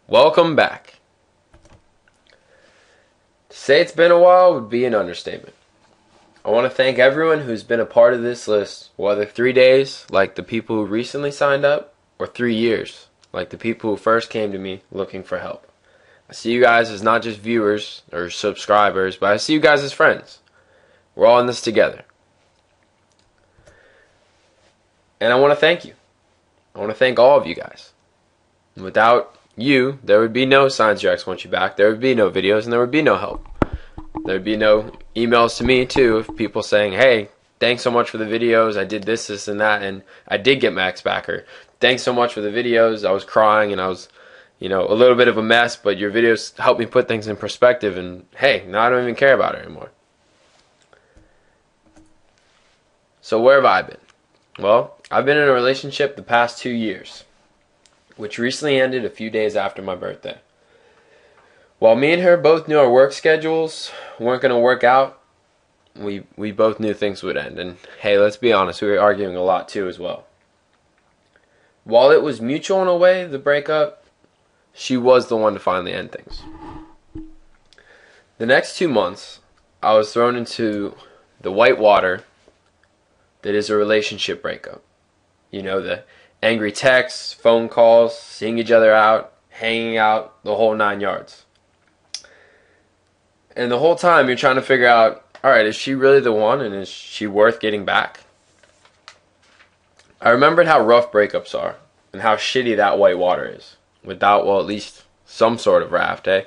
Welcome back. To say it's been a while would be an understatement. I want to thank everyone who's been a part of this list, whether 3 days, like the people who recently signed up, or 3 years, like the people who first came to me looking for help. I see you guys as not just viewers or subscribers, but I see you guys as friends. We're all in this together. And I want to thank you. I want to thank all of you guys. And without you, there would be no Signs Your Ex Want You Back, there would be no videos, and there would be no help. There would be no emails to me, too, of people saying, hey, thanks so much for the videos, I did this, this, and that, and I did get my ex back. Or, thanks so much for the videos, I was crying, and I was, a little bit of a mess, but your videos helped me put things in perspective, and hey, now I don't even care about it anymore. So where have I been? Well, I've been in a relationship the past 2 years, which recently ended a few days after my birthday. While me and her both knew our work schedules weren't going to work out, we both knew things would end. And hey, let's be honest, we were arguing a lot too as well. While it was mutual in a way, the breakup, she was the one to finally end things. The next 2 months, I was thrown into the white water that is a relationship breakup. The angry texts, phone calls, seeing each other out, hanging out, the whole 9 yards. And the whole time you're trying to figure out, alright, is she really the one, and is she worth getting back? I remembered how rough breakups are, and how shitty that white water is, without, at least some sort of raft, eh?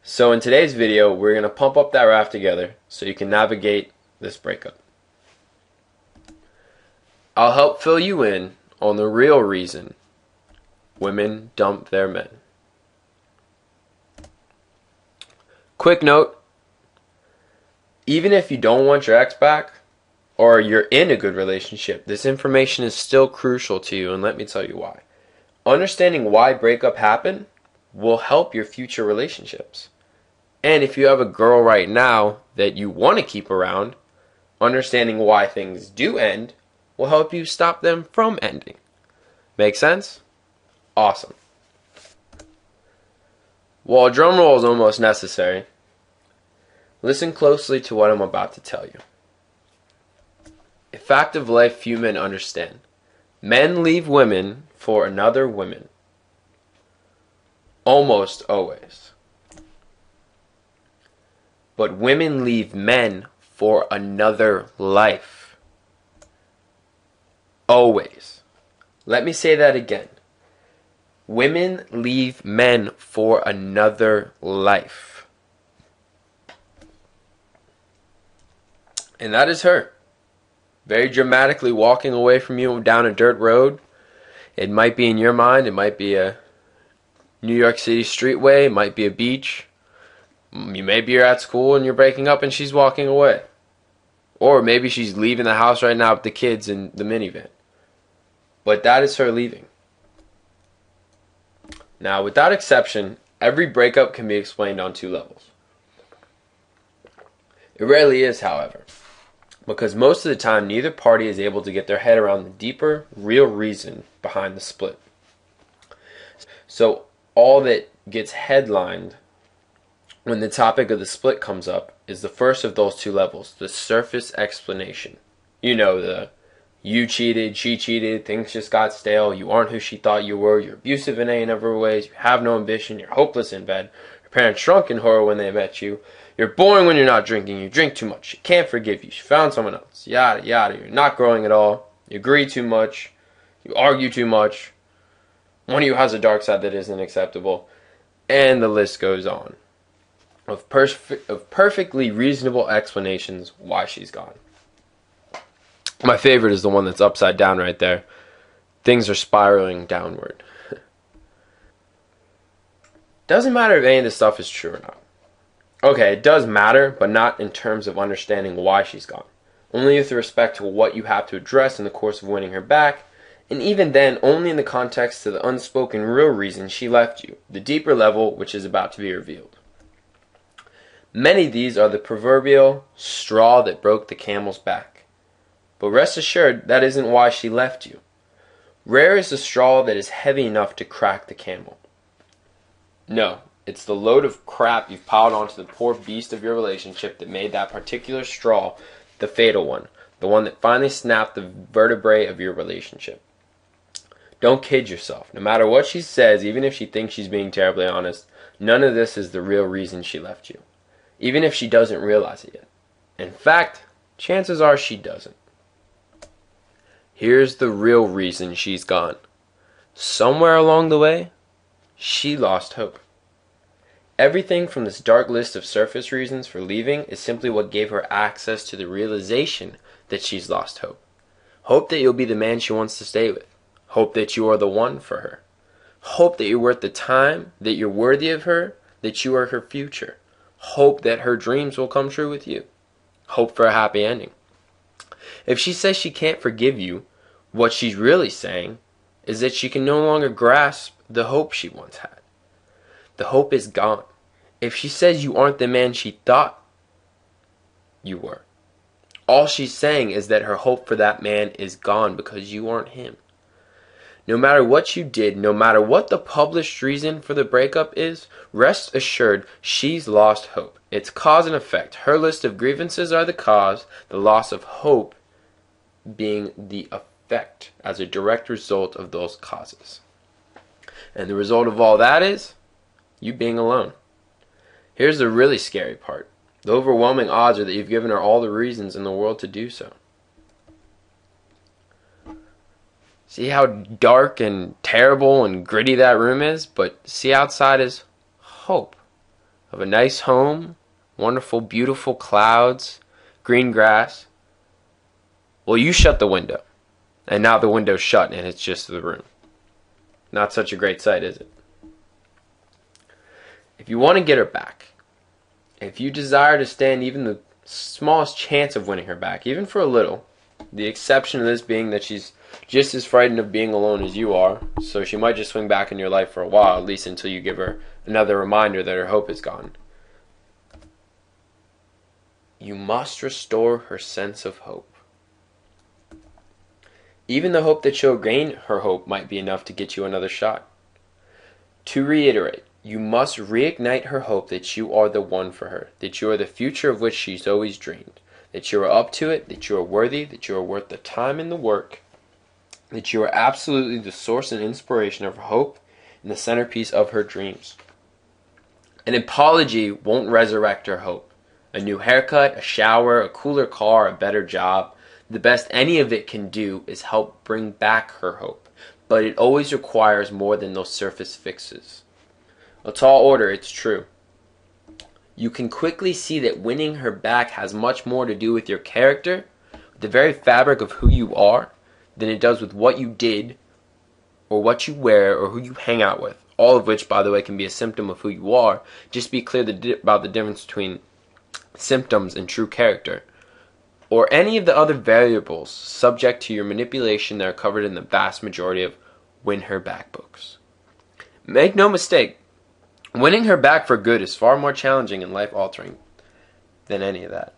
So in today's video, we're going to pump up that raft together, so you can navigate this breakup. I'll help fill you in on the real reason women dump their men. Quick note, even if you don't want your ex back, or you're in a good relationship, this information is still crucial to you, and let me tell you why. Understanding why breakup happened will help your future relationships. And if you have a girl right now that you want to keep around, understanding why things do end will help you stop them from ending. Make sense? Awesome. While a drum roll is almost necessary, listen closely to what I'm about to tell you. A fact of life few men understand. Men leave women for another woman. Almost always. But women leave men for another life. Always. Let me say that again. Women leave men for another life. And that is her. Very dramatically walking away from you down a dirt road. It might be in your mind, it might be a New York City streetway, it might be a beach. Maybe you're at school and you're breaking up and she's walking away. Or maybe she's leaving the house right now with the kids in the minivan. But that is her leaving. Now, without exception, every breakup can be explained on 2 levels. It rarely is, however, because most of the time neither party is able to get their head around the deeper, real reason behind the split. So all that gets headlined when the topic of the split comes up is the first of those 2 levels, the surface explanation. The you cheated, she cheated, things just got stale, you aren't who she thought you were, you're abusive in any number of ways, you have no ambition, you're hopeless in bed, your parents shrunk in horror when they met you, you're boring when you're not drinking, you drink too much, she can't forgive you, she found someone else, yada yada, you're not growing at all, you agree too much, you argue too much, one of you has a dark side that isn't acceptable, and the list goes on of perfectly reasonable explanations why she's gone. My favorite is the one that's upside down right there. Things are spiraling downward. Doesn't matter if any of this stuff is true or not. Okay, it does matter, but not in terms of understanding why she's gone. Only with respect to what you have to address in the course of winning her back, and even then only in the context of the unspoken real reason she left you, the deeper level which is about to be revealed. Many of these are the proverbial straw that broke the camel's back. But rest assured, that isn't why she left you. Rare is the straw that is heavy enough to crack the camel. No, it's the load of crap you've piled onto the poor beast of your relationship that made that particular straw the fatal one, the one that finally snapped the vertebrae of your relationship. Don't kid yourself. No matter what she says, even if she thinks she's being terribly honest, none of this is the real reason she left you. Even if she doesn't realize it yet. In fact, chances are she doesn't. Here's the real reason she's gone. Somewhere along the way, she lost hope. Everything from this dark list of surface reasons for leaving is simply what gave her access to the realization that she's lost hope. Hope that you'll be the man she wants to stay with. Hope that you are the one for her. Hope that you're worth the time, that you're worthy of her, that you are her future. Hope that her dreams will come true with you. Hope for a happy ending. If she says she can't forgive you, what she's really saying is that she can no longer grasp the hope she once had. The hope is gone. If she says you aren't the man she thought you were, all she's saying is that her hope for that man is gone because you aren't him. No matter what you did, no matter what the published reason for the breakup is, rest assured she's lost hope. It's cause and effect. Her list of grievances are the cause, the loss of hope being the effect as a direct result of those causes. And the result of all that is you being alone. Here's the really scary part. The overwhelming odds are that you've given her all the reasons in the world to do so. See how dark and terrible and gritty that room is? But see outside is hope of a nice home, wonderful, beautiful clouds, green grass. Well, you shut the window. And now the window's shut and it's just the room. Not such a great sight, is it? If you want to get her back, if you desire to stand even the smallest chance of winning her back, even for a little, the exception of this being that she's just as frightened of being alone as you are, so she might just swing back in your life for a while, at least until you give her another reminder that her hope is gone. You must restore her sense of hope. Even the hope that she'll gain her hope might be enough to get you another shot. To reiterate, you must reignite her hope that you are the one for her, that you are the future of which she's always dreamed, that you are up to it, that you are worthy, that you are worth the time and the work, that you are absolutely the source and inspiration of her hope and the centerpiece of her dreams. An apology won't resurrect her hope. A new haircut, a shower, a cooler car, a better job, the best any of it can do is help bring back her hope, but it always requires more than those surface fixes. A tall order, it's true. You can quickly see that winning her back has much more to do with your character, the very fabric of who you are, than it does with what you did, or what you wear, or who you hang out with. All of which, by the way, can be a symptom of who you are. Just be clear about the difference between symptoms and true character. Or any of the other variables subject to your manipulation that are covered in the vast majority of Win Her Back books. Make no mistake, winning her back for good is far more challenging and life-altering than any of that.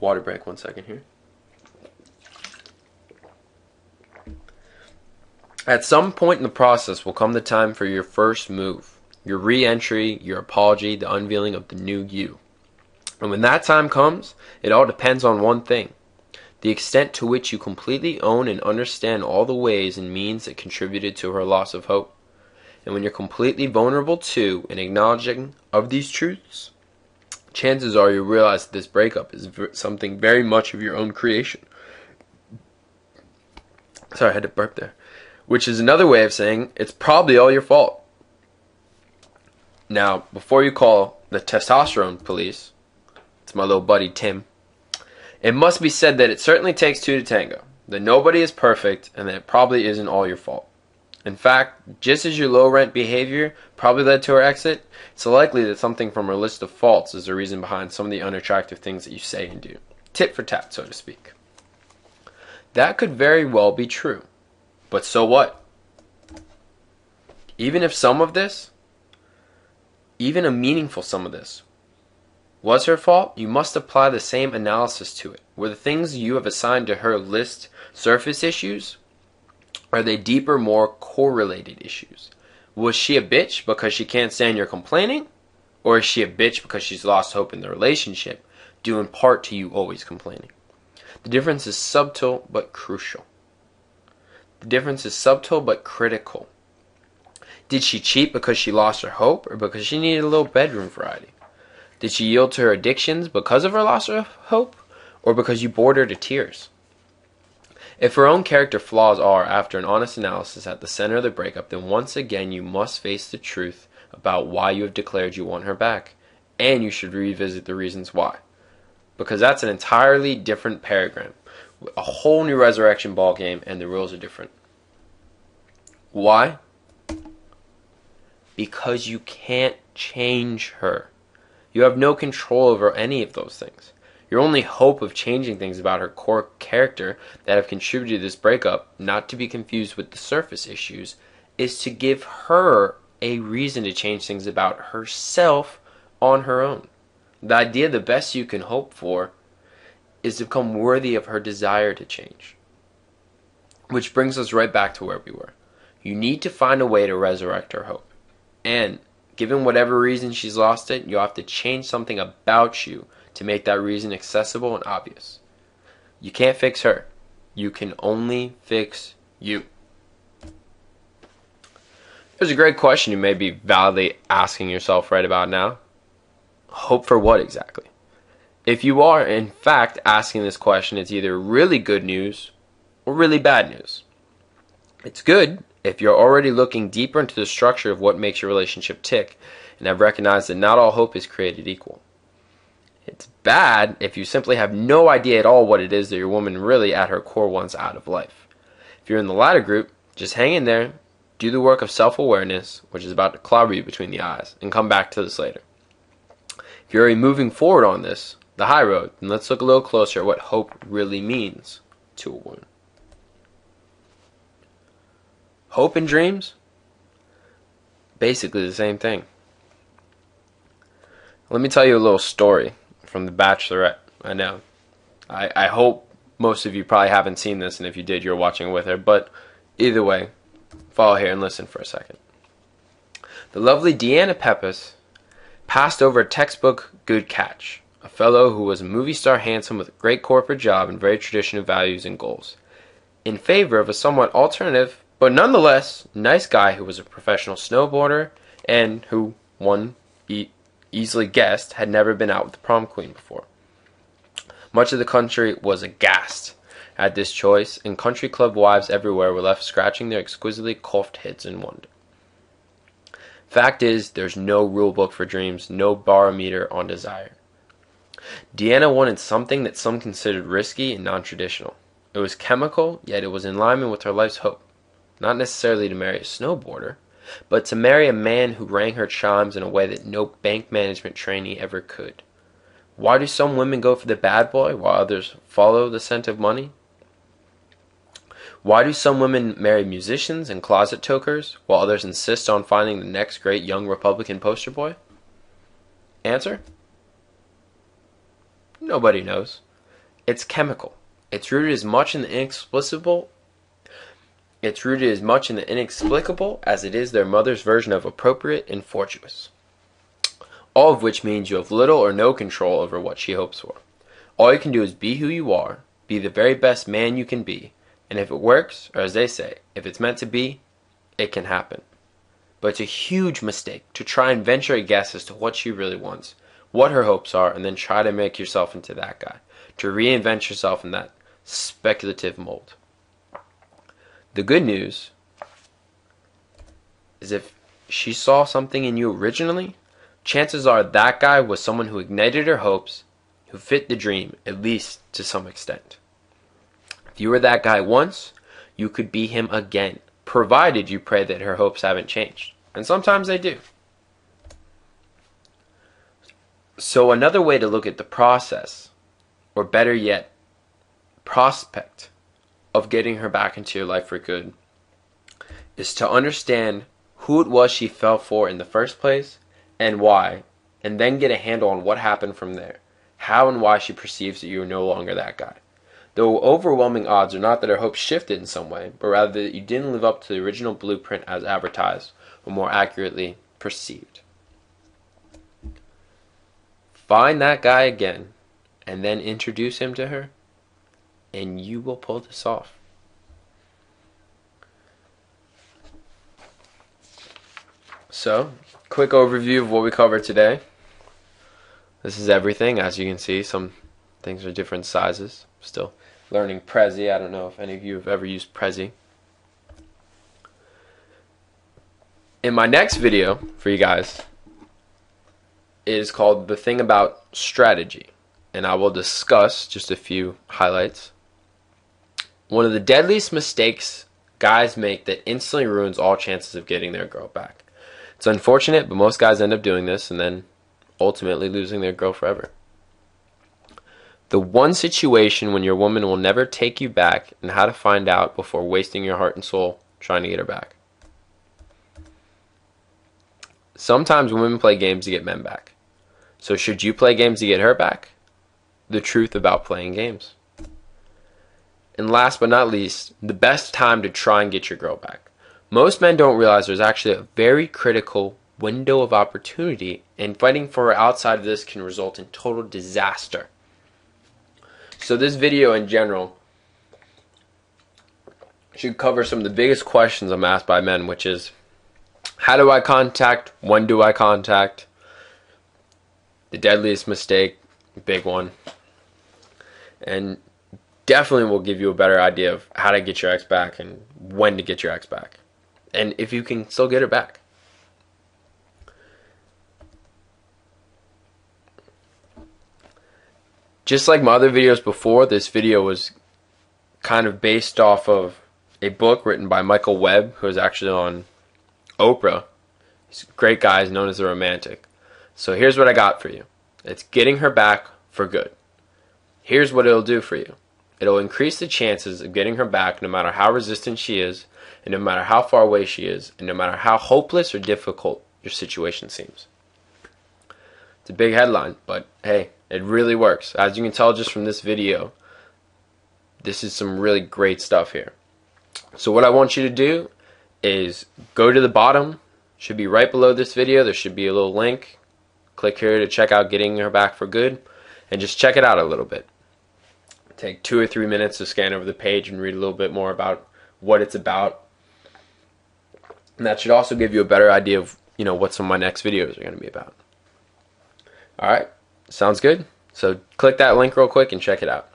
Water break 1 second here. At some point in the process will come the time for your first move, your re-entry, your apology, the unveiling of the new you. And when that time comes, it all depends on one thing: the extent to which you completely own and understand all the ways and means that contributed to her loss of hope. And when you're completely vulnerable to and acknowledging of these truths, chances are you realize that this breakup is something very much of your own creation. Sorry, I had to burp there. Which is another way of saying it's probably all your fault. Now, before you call the testosterone police, it's my little buddy Tim, it must be said that it certainly takes two to tango, that nobody is perfect, and that it probably isn't all your fault. In fact, just as your low-rent behavior probably led to her exit, it's likely that something from her list of faults is the reason behind some of the unattractive things that you say and do. Tit for tat, so to speak. That could very well be true. But so what? Even if some of this, even a meaningful sum of this, was her fault, you must apply the same analysis to it. Were the things you have assigned to her list surface issues? Are they deeper, more correlated issues? Was she a bitch because she can't stand your complaining? Or is she a bitch because she's lost hope in the relationship, due in part to you always complaining? The difference is subtle but crucial. The difference is subtle but critical. Did she cheat because she lost her hope or because she needed a little bedroom variety? Did she yield to her addictions because of her loss of hope or because you bored her to tears? If her own character flaws are, after an honest analysis, at the center of the breakup, then once again you must face the truth about why you have declared you want her back, and you should revisit the reasons why. Because that's an entirely different paradigm, a whole new resurrection ballgame, and the rules are different. Why? Because you can't change her. You have no control over any of those things. Your only hope of changing things about her core character that have contributed to this breakup, not to be confused with the surface issues, is to give her a reason to change things about herself on her own. The idea the best you can hope for is to become worthy of her desire to change. Which brings us right back to where we were. You need to find a way to resurrect her hope. And given whatever reason she's lost it, you'll have to change something about you to make that reason accessible and obvious. You can't fix her. You can only fix you. There's a great question you may be validly asking yourself right about now. Hope for what exactly? If you are, in fact, asking this question, it's either really good news or really bad news. It's good if you're already looking deeper into the structure of what makes your relationship tick and have recognized that not all hope is created equal. It's bad if you simply have no idea at all what it is that your woman really at her core wants out of life. If you're in the latter group, just hang in there, do the work of self-awareness, which is about to clobber you between the eyes, and come back to this later. If you're already moving forward on this, the high road, then let's look a little closer at what hope really means to a woman. Hope and dreams? Basically the same thing. Let me tell you a little story from The Bachelorette. I know. I hope most of you probably haven't seen this, and if you did, you're watching with her. But either way, follow here and listen for a second. The lovely Deanna Pepys passed over a textbook good catch, a fellow who was a movie star handsome with a great corporate job and very traditional values and goals, in favor of a somewhat alternative, but nonetheless nice guy who was a professional snowboarder and who, one easily guessed, had never been out with the prom queen before. Much of the country was aghast at this choice, and country club wives everywhere were left scratching their exquisitely coiffed heads in wonder. Fact is, there's no rule book for dreams, no barometer on desire. Deanna wanted something that some considered risky and non-traditional. It was chemical, yet it was in alignment with her life's hope. Not necessarily to marry a snowboarder, but to marry a man who rang her chimes in a way that no bank management trainee ever could. Why do some women go for the bad boy while others follow the scent of money? Why do some women marry musicians and closet tokers while others insist on finding the next great young Republican poster boy? Answer? Nobody knows. It's chemical. It's rooted as much in the inexplicable as it is their mother's version of appropriate and fortuitous. All of which means you have little or no control over what she hopes for. All you can do is be who you are, be the very best man you can be, and if it works, or as they say, if it's meant to be, it can happen. But it's a huge mistake to try and venture a guess as to what she really wants, what her hopes are, and then try to make yourself into that guy, to reinvent yourself in that speculative mold. The good news is if she saw something in you originally, chances are that guy was someone who ignited her hopes, who fit the dream, at least to some extent. If you were that guy once, you could be him again, provided you pray that her hopes haven't changed. And sometimes they do. So another way to look at the process, or better yet, prospect of getting her back into your life for good, is to understand who it was she fell for in the first place and why, and then get a handle on what happened from there, how and why she perceives that you are no longer that guy. The overwhelming odds are not that her hopes shifted in some way, but rather that you didn't live up to the original blueprint as advertised, or more accurately, perceived. Find that guy again, and then introduce him to her, and you will pull this off. So, quick overview of what we covered today. This is everything. As you can see, some things are different sizes. Still learning Prezi. I don't know if any of you have ever used Prezi. In my next video for you guys is called The Thing About Strategy, and I will discuss just a few highlights. One of the deadliest mistakes guys make that instantly ruins all chances of getting their girl back. It's unfortunate, but most guys end up doing this and then ultimately losing their girl forever. The one situation when your woman will never take you back, and how to find out before wasting your heart and soul trying to get her back. Sometimes women play games to get men back. So should you play games to get her back? The truth about playing games. And last but not least, the best time to try and get your girl back. Most men don't realize there's actually a very critical window of opportunity, and fighting for her outside of this can result in total disaster. So this video in general should cover some of the biggest questions I'm asked by men, which is, how do I contact? When do I contact? The deadliest mistake, big one. And definitely will give you a better idea of how to get your ex back and when to get your ex back. And if you can still get her back. Just like my other videos before, this video was kind of based off of a book written by Michael Webb, who is actually on Oprah. He's a great guy, he's known as a romantic. So here's what I got for you. It's getting her back for good. Here's what it'll do for you. It'll increase the chances of getting her back no matter how resistant she is, and no matter how far away she is, and no matter how hopeless or difficult your situation seems. It's a big headline, but hey, it really works. As you can tell just from this video, this is some really great stuff here. So what I want you to do is go to the bottom. Should be right below this video. There should be a little link. Click here to check out Getting Her Back for Good, and just check it out a little bit. Take 2 or 3 minutes to scan over the page and read a little bit more about what it's about. And that should also give you a better idea of, what some of my next videos are going to be about. Alright, sounds good? So click that link real quick and check it out.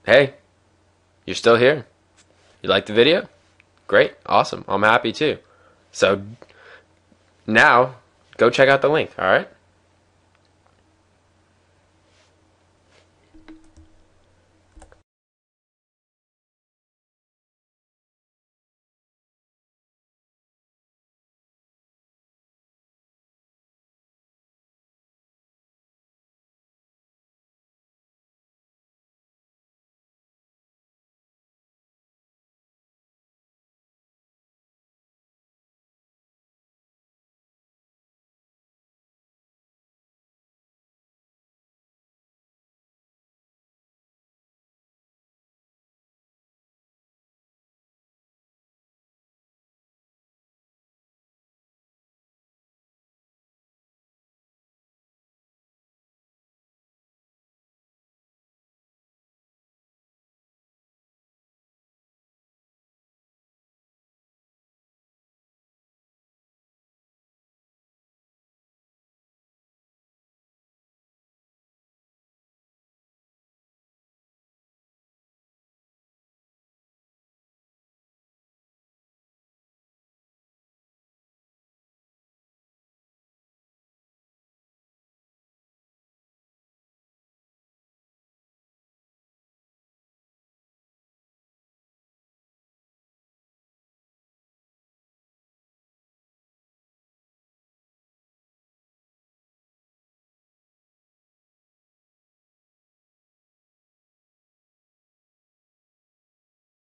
Hey, you're still here? You like the video? Great, awesome, I'm happy too. So now, go check out the link, alright?